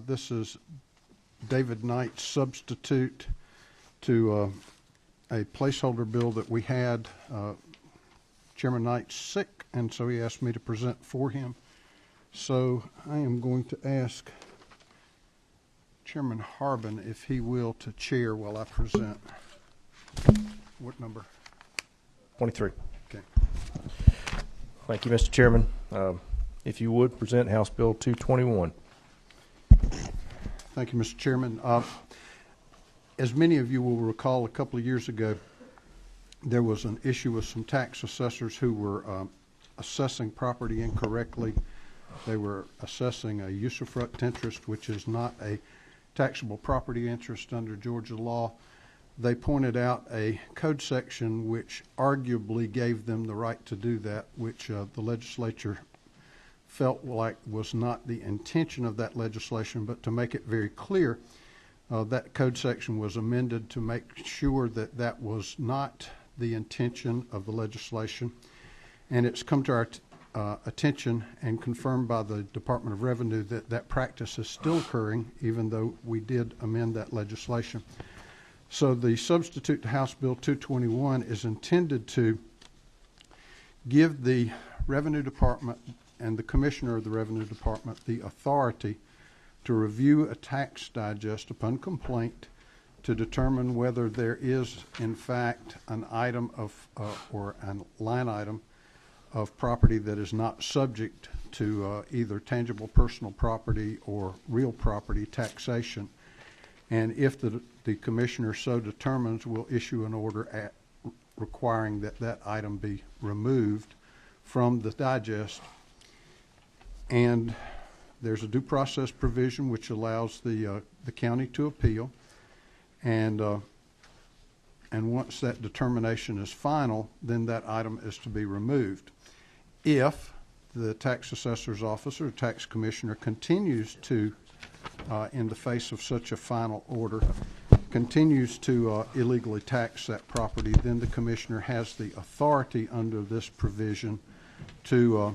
This is David Knight's substitute to a placeholder bill that we had. Chairman Knight's sick, and so he asked me to present for him. So I am going to ask Chairman Harbin if he will to chair while I present. What number? 23. Okay. Thank you, Mr. Chairman. If you would, present House Bill 221. Thank you, Mr. Chairman. As many of you will recall, a couple of years ago, there was an issue with some tax assessors who were assessing property incorrectly. They were assessing a usufruct interest, which is not a taxable property interest under Georgia law. They pointed out a code section which arguably gave them the right to do that, which the legislature felt like was not the intention of that legislation, but to make it very clear, that code section was amended to make sure that that was not the intention of the legislation. And it's come to our attention and confirmed by the Department of Revenue that that practice is still occurring, even though we did amend that legislation. So the substitute to House Bill 221 is intended to give the Revenue Department and the Commissioner of the Revenue Department the authority to review a tax digest upon complaint to determine whether there is, in fact, an item of or a line item of property that is not subject to either tangible personal property or real property taxation. And if the Commissioner so determines, will issue an order requiring that that item be removed from the digest. And there's a due process provision which allows the county to appeal. And once that determination is final, then that item is to be removed. If the tax assessor's office or tax commissioner continues to, in the face of such a final order, continues to illegally tax that property, then the commissioner has the authority under this provision to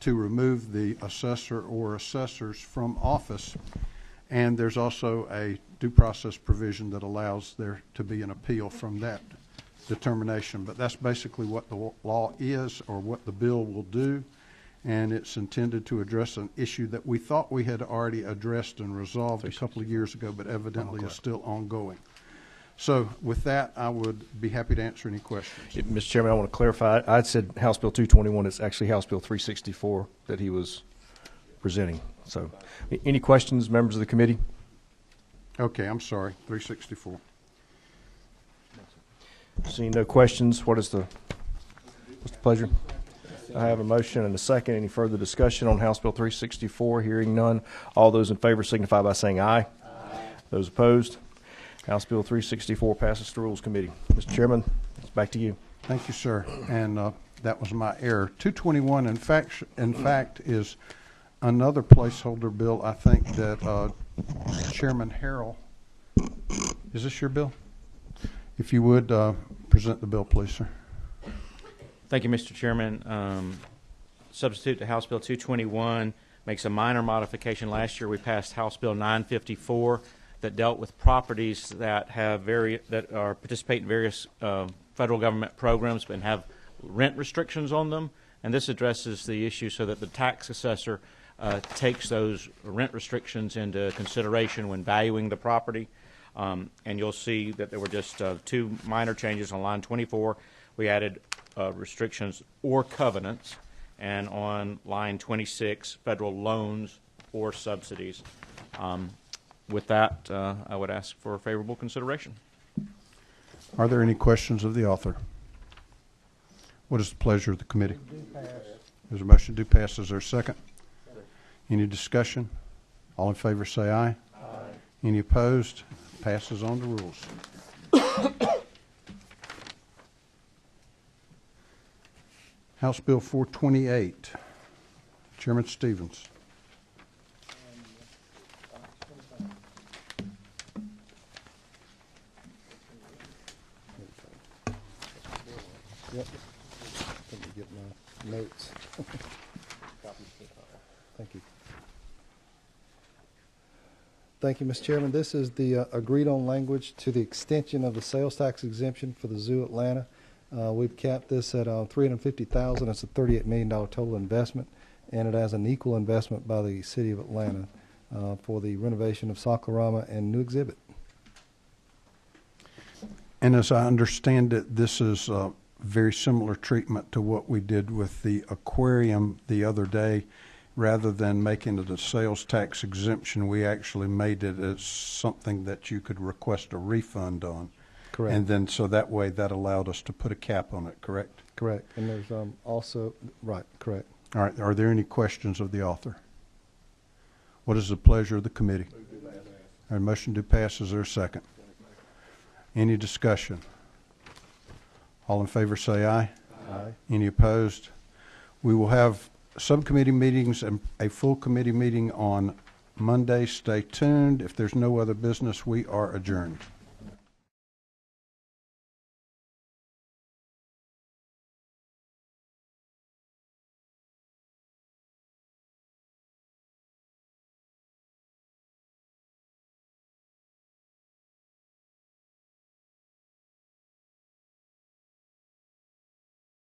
remove the assessor or assessors from office. And there's also a due process provision that allows there to be an appeal from that determination. But that's basically what the law is, or what the bill will do. And it's intended to address an issue that we thought we had already addressed and resolved a couple of years ago, but evidently is still ongoing. So with that, I would be happy to answer any questions. Mr. Chairman, I want to clarify. I said House Bill 221. It's actually House Bill 364 that he was presenting. So any questions, members of the committee? Okay, I'm sorry, 364. Seeing no questions, what's the pleasure? I have a motion and a second. Any further discussion on House Bill 364? Hearing none. All those in favor signify by saying aye. Aye. Those opposed? House Bill 364 passes through Rules Committee. Mr. Chairman, it's back to you. Thank you, sir. And that was my error. 221, in fact, is another placeholder bill. I think that Chairman Harrell, is this your bill? If you would present the bill, please, sir. Thank you, Mr. Chairman. Substitute to House Bill 221 makes a minor modification. Last year we passed House Bill 954 that dealt with properties that have participate in various federal government programs and have rent restrictions on them. And this addresses the issue so that the tax assessor takes those rent restrictions into consideration when valuing the property. And you'll see that there were just two minor changes on line 24. We added restrictions or covenants, and on line 26, federal loans or subsidies. With that, I would ask for favorable consideration. Are there any questions of the author? What is the pleasure of the committee? There's a motion to pass. Is there a second? Any discussion? All in favor say aye. Aye. Any opposed? Passes on the rules. House Bill 428. Chairman Stevens. Yep. Let me get my notes. Thank you. Thank you, Mr. Chairman. This is the agreed-on language to the extension of the sales tax exemption for the Zoo Atlanta. We've capped this at $350,000. It's a $38 million total investment, and it has an equal investment by the City of Atlanta for the renovation of Sakurama and new exhibit. And as I understand it, this is very similar treatment to what we did with the aquarium the other day. Rather than making it a sales tax exemption, we actually made it as something that you could request a refund on. Correct. And then, so that way, that allowed us to put a cap on it, correct? Correct. And there's also, right, correct. All right, are there any questions of the author? What is the pleasure of the committee? All right, motion to pass, is there a second? Any discussion? All in favor say aye. Aye. Any opposed? We will have subcommittee meetings and a full committee meeting on Monday. Stay tuned. If there's no other business, we are adjourned.